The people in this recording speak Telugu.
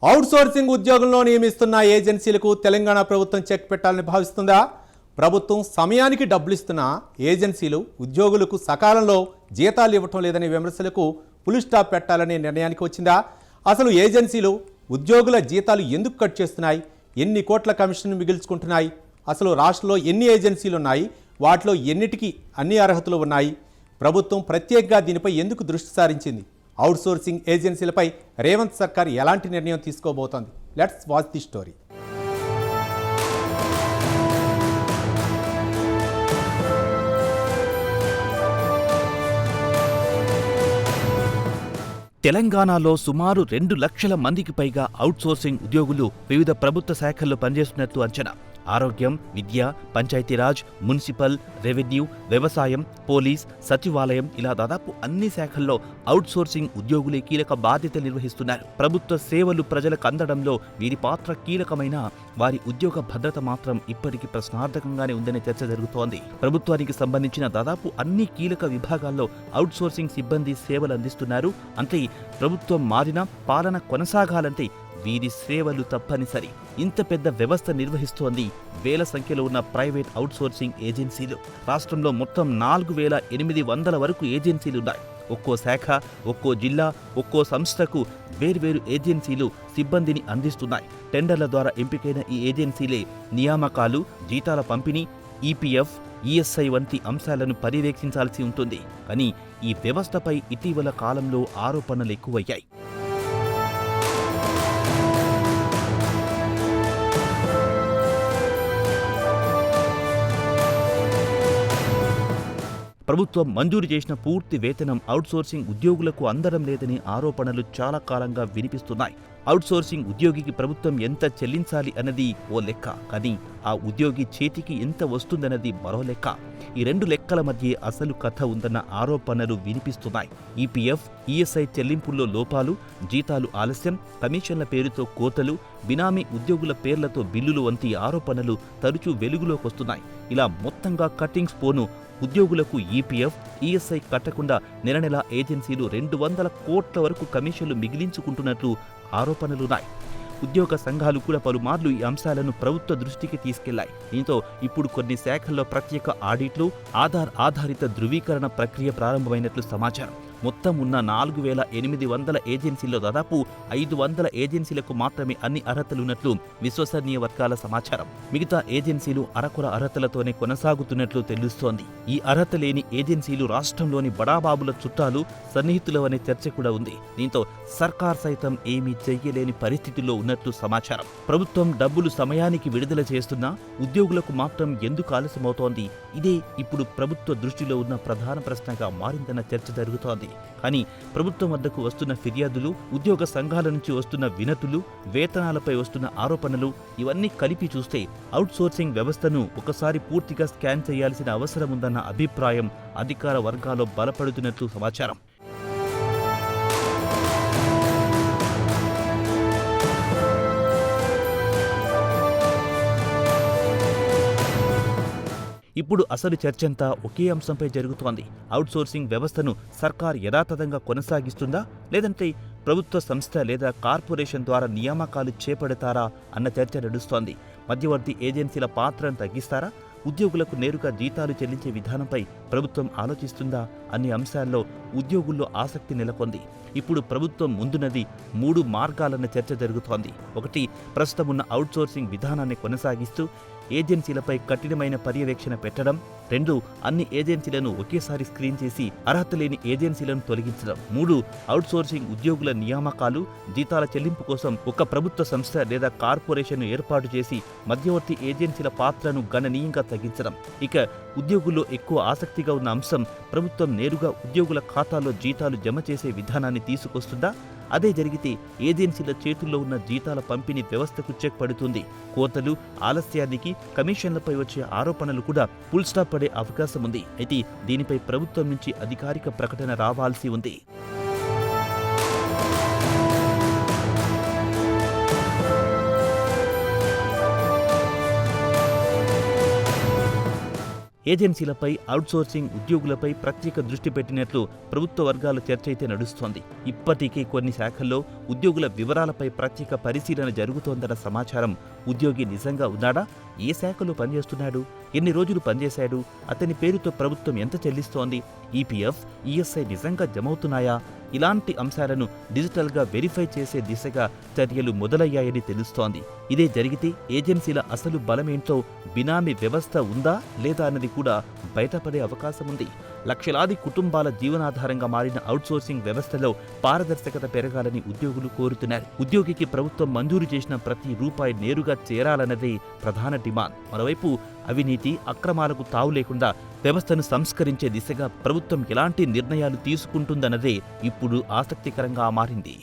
అవుట్సోర్సింగ్ ఉద్యోగంలో నియమిస్తున్న ఏజెన్సీలకు తెలంగాణ ప్రభుత్వం చెక్ పెట్టాలని భావిస్తుందా? ప్రభుత్వం సమయానికి డబ్బులు ఇస్తున్న ఏజెన్సీలు ఉద్యోగులకు సకాలంలో జీతాలు ఇవ్వటం లేదనే విమర్శలకు ఫుల్ స్టాప్ పెట్టాలనే నిర్ణయానికి వచ్చిందా? అసలు ఏజెన్సీలు ఉద్యోగుల జీతాలు ఎందుకు కట్ చేస్తున్నాయి? ఎన్ని కోట్ల కమిషన్ మిగిల్చుకుంటున్నాయి? అసలు రాష్ట్రంలో ఎన్ని ఏజెన్సీలు ఉన్నాయి? వాటిలో ఎన్నిటికి అన్ని అర్హతలు ఉన్నాయి? ప్రభుత్వం ప్రత్యేకంగా దీనిపై ఎందుకు దృష్టి సారించింది? అవుట్సోర్సింగ్ ఏజెన్సీలపై రేవంత్ సర్కార్ ఎలాంటి నిర్ణయం తీసుకోబోతోంది? Let's watch the story. తెలంగాణలో సుమారు 2 లక్షల మందికి పైగా అవుట్సోర్సింగ్ ఉద్యోగులు వివిధ ప్రభుత్వ శాఖల్లో పనిచేస్తున్నట్లు అంచనా. ఆరోగ్యం, విద్య, పంచాయతీరాజ్, మున్సిపల్, రెవెన్యూ, వ్యవసాయం, పోలీస్, సచివాలయం ఇలా దాదాపు అన్ని శాఖల్లో అవుట్సోర్సింగ్ ఉద్యోగులే కీలక బాధ్యతలు నిర్వహిస్తున్నారు. ప్రభుత్వ సేవలు ప్రజలకు అందడంలో వీరి పాత్ర కీలకమైన వారి ఉద్యోగ భద్రత మాత్రం ఇప్పటికీ ప్రశ్నార్థకంగానే ఉందనే చర్చ జరుగుతోంది. ప్రభుత్వానికి సంబంధించిన దాదాపు అన్ని కీలక విభాగాల్లో అవుట్సోర్సింగ్ సిబ్బంది సేవలు అందిస్తున్నారు. అంటే ప్రభుత్వం మారినా పాలన కొనసాగాలంటే వీరి సేవలు తప్పనిసరి. ఇంత పెద్ద వ్యవస్థ నిర్వహిస్తోంది వేల సంఖ్యలో ఉన్న ప్రైవేట్ అవుట్సోర్సింగ్ ఏజెన్సీలు. రాష్ట్రంలో మొత్తం 4800 వరకు ఏజెన్సీలున్నాయి. ఒక్కో శాఖ, ఒక్కో జిల్లా, ఒక్కో సంస్థకు వేర్వేరు ఏజెన్సీలు సిబ్బందిని అందిస్తున్నాయి. టెండర్ల ద్వారా ఎంపికైన ఈ ఏజెన్సీలే నియామకాలు, జీతాల పంపిణీ, ఈపీఎఫ్, ఈఎస్ఐ వంటి అంశాలను పర్యవేక్షించాల్సి ఉంటుంది. కానీ ఈ వ్యవస్థపై ఇటీవల కాలంలో ఆరోపణలు ఎక్కువయ్యాయి. ప్రభుత్వం మంజూరు చేసిన పూర్తి వేతనం అవుట్సోర్సింగ్ ఉద్యోగులకు అందడం లేదనే ఆరోపణలు చాలా కాలంగా వినిపిస్తున్నాయి. అవుట్సోర్సింగ్ ఉద్యోగికి ప్రభుత్వం ఎంత చెల్లించాలి అన్నది ఓ లెక్క, కానీ ఆ ఉద్యోగి చేతికి ఎంత వస్తుందన్నది మరో లెక్క. ఈ 2 లెక్కల మధ్య అసలు కథ ఉందన్న ఆరోపణలు వినిపిస్తున్నాయి. ఈపీఎఫ్, ఈఎస్ఐ చెల్లింపుల్లో లోపాలు, జీతాలు ఆలస్యం, కమిషన్ల పేరుతో కోతలు, బినామీ ఉద్యోగుల పేర్లతో బిల్లులు వంటి ఆరోపణలు తరచూ వెలుగులోకొస్తున్నాయి. ఇలా మొత్తంగా కట్టింగ్స్ పోను ఉద్యోగులకు ఈపీఎఫ్, ఈఎస్ఐ కట్టకుండా నెల ఏజెన్సీలు 200 కోట్ల వరకు కమిషన్లు మిగిలించుకుంటున్నట్లు ఆరోపణలున్నాయి. ఉద్యోగ సంఘాలు కూడా పలుమార్లు ఈ అంశాలను ప్రభుత్వ దృష్టికి తీసుకెళ్లాయి. దీంతో ఇప్పుడు కొన్ని శాఖల్లో ప్రత్యేక ఆడిట్లు, ఆధారిత ధృవీకరణ ప్రక్రియ ప్రారంభమైనట్లు సమాచారం. మొత్తం ఉన్న 4800 ఏజెన్సీల్లో దాదాపు 500 ఏజెన్సీలకు మాత్రమే అన్ని అర్హతలున్నట్లు విశ్వసనీయ వర్గాల సమాచారం. మిగతా ఏజెన్సీలు అరకొర అర్హతలతోనే కొనసాగుతున్నట్లు తెలుస్తోంది. ఈ అర్హత లేని ఏజెన్సీలు రాష్ట్రంలోని బడాబాబుల చుట్టాలు, సన్నిహితులవనే చర్చ కూడా ఉంది. దీంతో సర్కార్ సైతం ఏమీ చెయ్యలేని పరిస్థితుల్లో ఉన్నట్లు సమాచారం. ప్రభుత్వం డబ్బులు సమయానికి విడుదల చేస్తున్నా ఉద్యోగులకు మాత్రం ఎందుకు ఆలస్యమవుతోంది? ఇదే ఇప్పుడు ప్రభుత్వ దృష్టిలో ఉన్న ప్రధాన ప్రశ్నగా మారిందన్న చర్చ జరుగుతోంది. కానీ ప్రభుత్వం వద్దకు వస్తున్న ఫిర్యాదులు, ఉద్యోగ సంఘాల నుంచి వస్తున్న వినతులు, వేతనాలపై వస్తున్న ఆరోపణలు ఇవన్నీ కలిపి చూస్తే అవుట్సోర్సింగ్ వ్యవస్థను ఒకసారి పూర్తిగా స్కాన్ చేయాల్సిన అవసరముందన్న అభిప్రాయం అధికార వర్గాల్లో బలపడుతున్నట్లు సమాచారం. ఇప్పుడు అసలు చర్చంతా ఒకే అంశంపై జరుగుతోంది. అవుట్సోర్సింగ్ వ్యవస్థను సర్కార్ యథాతథంగా కొనసాగిస్తుందా, లేదంటే ప్రభుత్వ సంస్థ లేదా కార్పొరేషన్ ద్వారా నియామకాలు చేపడతారా అన్న చర్చ నడుస్తోంది. మధ్యవర్తి ఏజెన్సీల పాత్రను తగ్గిస్తారా, ఉద్యోగులకు నేరుగా జీతాలు చెల్లించే విధానంపై ప్రభుత్వం ఆలోచిస్తుందా అనే అంశాల్లో ఉద్యోగుల్లో ఆసక్తి నెలకొంది. ఇప్పుడు ప్రభుత్వం ముందున్నది 3 మార్గాలన్న చర్చ జరుగుతోంది. ఒకటి, ప్రస్తుతం ఉన్న అవుట్సోర్సింగ్ విధానాన్ని కొనసాగిస్తూ ఏజెన్సీలపై కఠినమైన పర్యవేక్షణ పెట్టడం. 2, అన్ని ఏజెన్సీలను ఒకేసారి స్క్రీన్ చేసి అర్హత లేని ఏజెన్సీలను తొలగించడం. 3, అవుట్సోర్సింగ్ ఉద్యోగుల నియామకాలు, జీతాల చెల్లింపు కోసం ఒక ప్రభుత్వ సంస్థ లేదా కార్పొరేషన్ ఏర్పాటు చేసి మధ్యవర్తి ఏజెన్సీల పాత్రను గణనీయంగా తగ్గించడం. ఇక ఉద్యోగుల్లో ఎక్కువ ఆసక్తిగా ఉన్న అంశం, ప్రభుత్వం నేరుగా ఉద్యోగుల ఖాతాలో జీతాలు జమ చేసే విధానాన్ని తీసుకొస్తుందా? అదే జరిగితే ఏజెన్సీల చేతుల్లో ఉన్న జీతాల పంపిణీ వ్యవస్థకు చెక్ పడుతుంది. కోతలు, ఆలస్యానికి, కమిషన్లపై వచ్చే ఆరోపణలు కూడా ఫుల్ స్టాప్ పడే అవకాశం ఉంది. అయితే దీనిపై ప్రభుత్వం నుంచి అధికారిక ప్రకటన రావాల్సి ఉంది. ఏజెన్సీలపై, అవుట్సోర్సింగ్ ఉద్యోగులపై ప్రత్యేక దృష్టి పెట్టినట్లు ప్రభుత్వ వర్గాల చర్చ అయితే నడుస్తోంది. ఇప్పటికే కొన్ని శాఖల్లో ఉద్యోగుల వివరాలపై ప్రత్యేక పరిశీలన జరుగుతోందన్న సమాచారం. ఉద్యోగి నిజంగా ఉన్నాడా? ఏ శాఖలో పనిచేస్తున్నాడు? ఎన్ని రోజులు పనిచేశాడు? అతని పేరుతో ప్రభుత్వం ఎంత చెల్లిస్తోంది? ఈపీఎఫ్, ఈఎస్ఐ నిజంగా జమవుతున్నాయా? ఇలాంటి అంశాలను డిజిటల్గా వెరిఫై చేసే దిశగా చర్యలు మొదలయ్యాయని తెలుస్తోంది. ఇదే జరిగితే ఏజెన్సీల అసలు బలమేంటో, బినామీ వ్యవస్థ ఉందా లేదా అన్నది కూడా బయటపడే అవకాశముంది. లక్షలాది కుటుంబాల జీవనాధారంగా మారిన అవుట్సోర్సింగ్ వ్యవస్థలో పారదర్శకత పెరగాలని ఉద్యోగులు కోరుతున్నారు. ఉద్యోగికి ప్రభుత్వం మంజూరు చేసిన ప్రతి రూపాయి నేరుగా చేరాలన్నదే ప్రధాన డిమాండ్. మరోవైపు అవినీతి, అక్రమాలకు తావు లేకుండా వ్యవస్థను సంస్కరించే దిశగా ప్రభుత్వం ఎలాంటి నిర్ణయాలు తీసుకుంటుందన్నదే ఇప్పుడు ఆసక్తికరంగా మారింది.